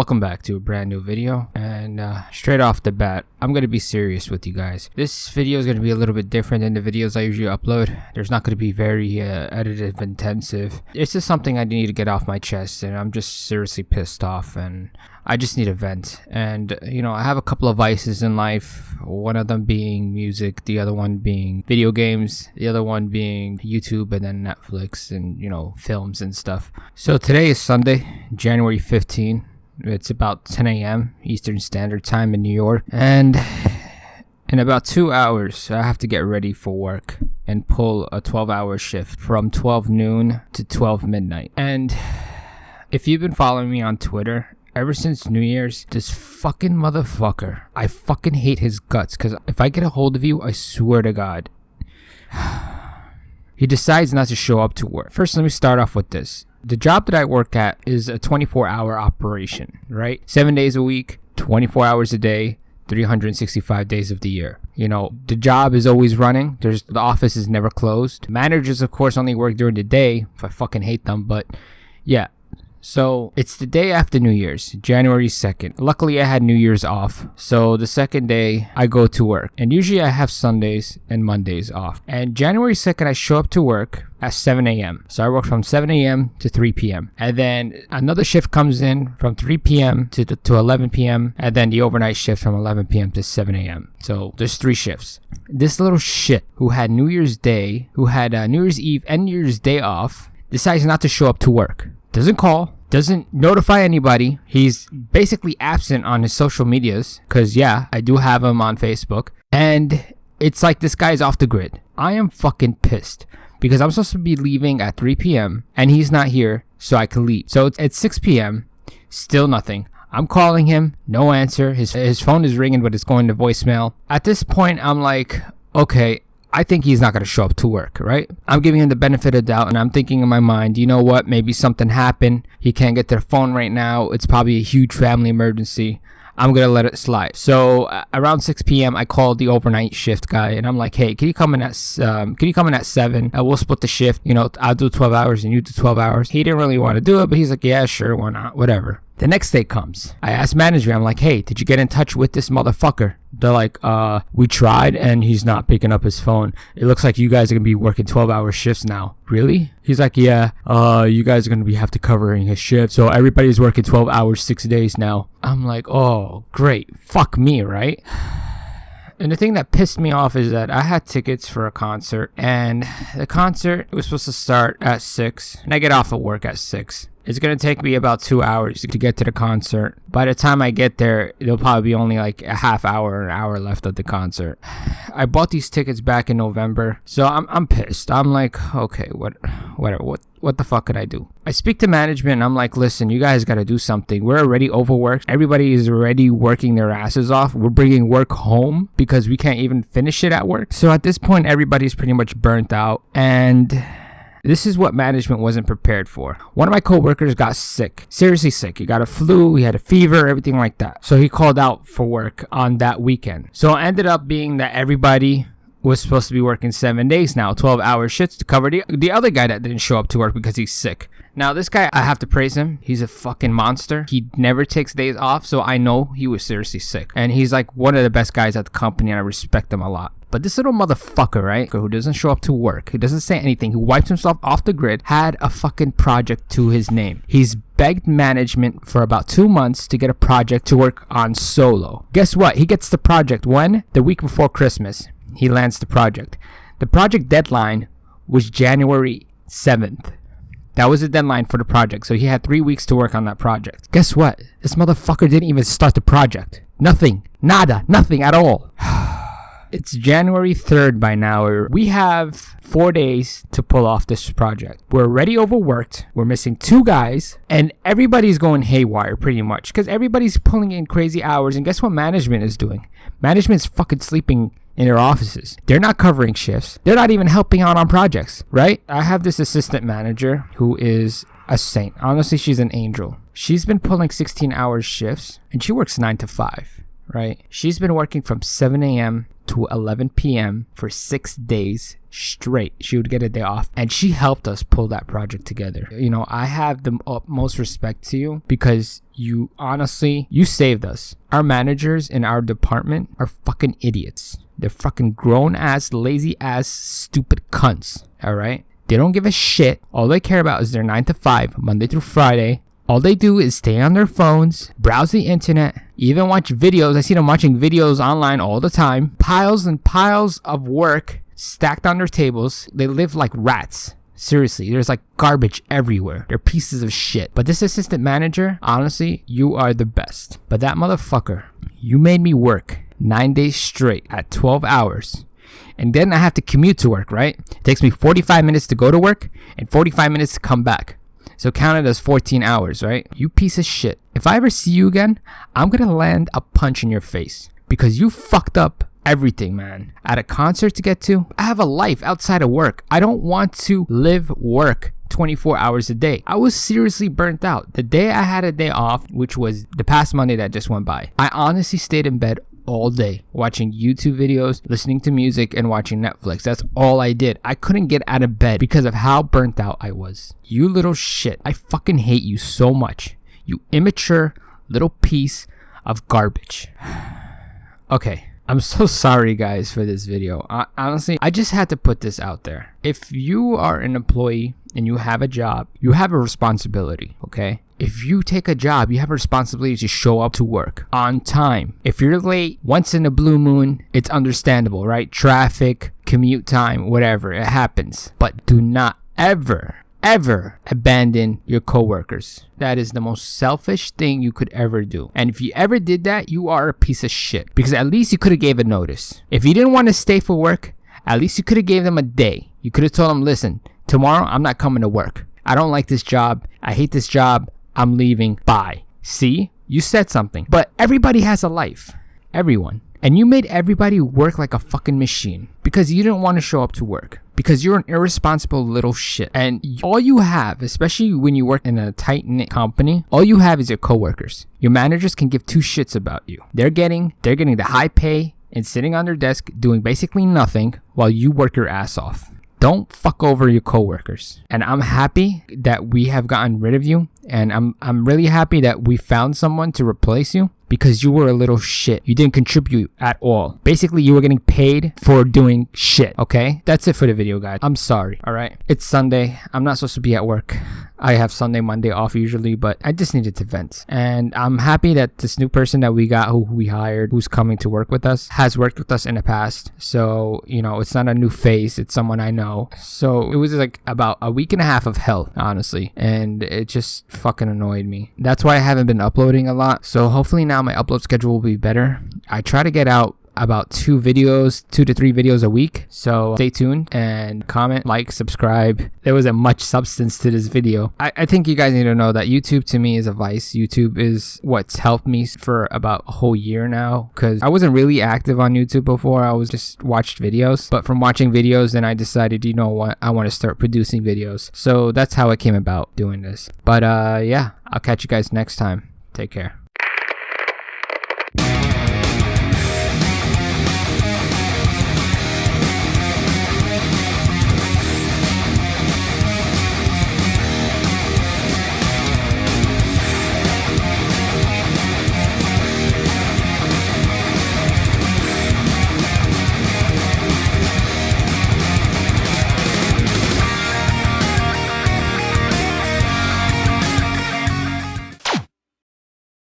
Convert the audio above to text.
Welcome back to a brand new video, and straight off the bat, I'm going to be serious with you guys. This video is going to be a little bit different than the videos I usually upload. There's not going to be very edited intensive. It's just something I need to get off my chest, and I'm just seriously pissed off, and I just need a vent. And you know, I have a couple of vices in life, one of them being music, the other one being video games, the other one being YouTube, and then Netflix and, you know, films and stuff. So today is Sunday, January 15. It's about 10 a.m. Eastern Standard Time in New York, and in about 2 hours I have to get ready for work and pull a 12-hour shift from 12 noon to 12 midnight. And if you've been following me on Twitter ever since New Year's, this fucking motherfucker, I fucking hate his guts, because if I get a hold of you, I swear to God, he decides not to show up to work. First, let me start off with this. The job that I work at is a 24-hour operation, right? 7 days a week, 24 hours a day, 365 days of the year. You know, the job is always running. The office is never closed. Managers, of course, only work during the day. If I fucking hate them, but yeah. So it's the day after New Year's, January 2nd. Luckily, I had New Year's off. So the second day, I go to work. And usually I have Sundays and Mondays off. And January 2nd, I show up to work at 7 a.m. So I work from 7 a.m. to 3 p.m. And then another shift comes in from 3 p.m. to 11 p.m. And then the overnight shift from 11 p.m. to 7 a.m. So there's 3 shifts. This little shit who had New Year's Day, who had New Year's Eve and New Year's Day off, decides not to show up to work. Doesn't call, doesn't notify anybody. He's basically absent on his social medias, because yeah, I do have him on Facebook. And it's like this guy's off the grid. I am fucking pissed, because I'm supposed to be leaving at 3 p.m. and he's not here, so I can leave. So it's 6 p.m. Still nothing. I'm calling him, no answer. His phone is ringing, but it's going to voicemail. At this point, I'm like, okay, I think he's not going to show up to work, right? I'm giving him the benefit of the doubt, and I'm thinking in my mind, you know what? Maybe something happened. He can't get to the phone right now. It's probably a huge family emergency. I'm going to let it slide. So around 6 p.m., I called the overnight shift guy, and I'm like, hey, can you come in at 7? We'll split the shift. You know, I'll do 12 hours and you do 12 hours. He didn't really want to do it, but he's like, yeah, sure, why not? Whatever. The next day comes. I asked management, I'm like, hey, did you get in touch with this motherfucker? They're like, we tried and he's not picking up his phone. It looks like you guys are going to be working 12-hour shifts now. Really? He's like, yeah, you guys are going to have to covering his shift. So everybody's working 12 hours, 6 days now. I'm like, oh, great. Fuck me, right? And the thing that pissed me off is that I had tickets for a concert, and the concert was supposed to start at 6, and I get off of work at 6. It's going to take me about 2 hours to get to the concert. By the time I get there, there'll probably be only like a half hour or an hour left of the concert. I bought these tickets back in November, so I'm pissed. I'm like, okay, what the fuck could I do? I speak to management, and I'm like, listen, you guys got to do something. We're already overworked. Everybody is already working their asses off. We're bringing work home because we can't even finish it at work. So at this point, everybody's pretty much burnt out, and this is what management wasn't prepared for. One of my coworkers got sick, seriously sick. He got a flu, he had a fever, everything like that. So he called out for work on that weekend. So it ended up being that everybody was supposed to be working 7 days now, 12-hour shifts to cover the other guy that didn't show up to work because he's sick. Now, this guy, I have to praise him. He's a fucking monster. He never takes days off, so I know he was seriously sick. And he's like one of the best guys at the company, and I respect him a lot. But this little motherfucker, right, who doesn't show up to work, who doesn't say anything, who wipes himself off the grid, had a fucking project to his name. He's begged management for about 2 months to get a project to work on solo. Guess what? He gets the project when? The week before Christmas. He lands the project. The project deadline was January 7th. That was the deadline for the project, so he had 3 weeks to work on that project. Guess what? This motherfucker didn't even start the project. Nothing. Nada. Nothing at all. It's January 3rd by now. We have 4 days to pull off this project. We're already overworked. We're missing 2 guys. And everybody's going haywire pretty much, because everybody's pulling in crazy hours. And guess what management is doing? Management's fucking sleeping in their offices. They're not covering shifts. They're not even helping out on projects, right? I have this assistant manager who is a saint. Honestly, she's an angel. She's been pulling 16-hour shifts, and she works 9 to 5, right? She's been working from 7 a.m. to 11 p.m. for 6 days straight. She would get a day off, and she helped us pull that project together. You know, I have the utmost respect to you because you saved us. Our managers in our department are fucking idiots. They're fucking grown ass, lazy ass, stupid cunts. All right? They don't give a shit. All they care about is their 9 to 5, Monday through Friday. All they do is stay on their phones, browse the internet, even watch videos. I see them watching videos online all the time. Piles and piles of work stacked on their tables. They live like rats. Seriously, there's like garbage everywhere. They're pieces of shit. But this assistant manager, honestly, you are the best. But that motherfucker, you made me work 9 days straight at 12 hours. And then I have to commute to work, right? It takes me 45 minutes to go to work and 45 minutes to come back. So count it as 14 hours, right? You piece of shit. If I ever see you again, I'm gonna land a punch in your face because you fucked up everything, man. At a concert to get to, I have a life outside of work. I don't want to work 24 hours a day. I was seriously burnt out. The day I had a day off, which was the past Monday that just went by, I honestly stayed in bed all day watching YouTube videos, listening to music, and watching Netflix. That's all I did. I couldn't get out of bed because of how burnt out I was. You little shit. I fucking hate you so much. You immature little piece of garbage. Okay. I'm so sorry, guys, for this video. Honestly, I just had to put this out there. If you are an employee and you have a job, you have a responsibility, okay? If you take a job, you have a responsibility to show up to work on time. If you're late once in a blue moon, it's understandable, right? Traffic, commute time, whatever, it happens. But do not ever abandon your coworkers. That is the most selfish thing you could ever do. And if you ever did that, you are a piece of shit. Because at least you could have gave a notice. If you didn't want to stay for work, at least you could have gave them a day. You could have told them, listen, tomorrow I'm not coming to work. I don't like this job. I hate this job. I'm leaving. Bye. See? You said something. But everybody has a life. Everyone. And you made everybody work like a fucking machine because you didn't want to show up to work. Because you're an irresponsible little shit. And all you have, especially when you work in a tight-knit company, all you have is your coworkers. Your managers can give two shits about you. They're getting the high pay and sitting on their desk doing basically nothing while you work your ass off. Don't fuck over your coworkers. And I'm happy that we have gotten rid of you. And I'm really happy that we found someone to replace you because you were a little shit. You didn't contribute at all. Basically, you were getting paid for doing shit, okay? That's it for the video, guys. I'm sorry, all right? It's Sunday. I'm not supposed to be at work. I have Sunday, Monday off usually, but I just needed to vent. And I'm happy that this new person that we got, who we hired, who's coming to work with us, has worked with us in the past. So, you know, it's not a new face. It's someone I know. So it was like about a week and a half of hell, honestly. And it just fucking annoyed me. That's why I haven't been uploading a lot. So hopefully now my upload schedule will be better. I try to get out about 2 to 3 videos a week. So stay tuned and comment, like, subscribe. There wasn't much substance to this video. I think you guys need to know that YouTube to me is a vice. YouTube is what's helped me for about a whole year now because I wasn't really active on YouTube before. I was just watched videos. But from watching videos, then I decided, you know what, I want to start producing videos. So that's how it came about doing this. But yeah, I'll catch you guys next time. Take care.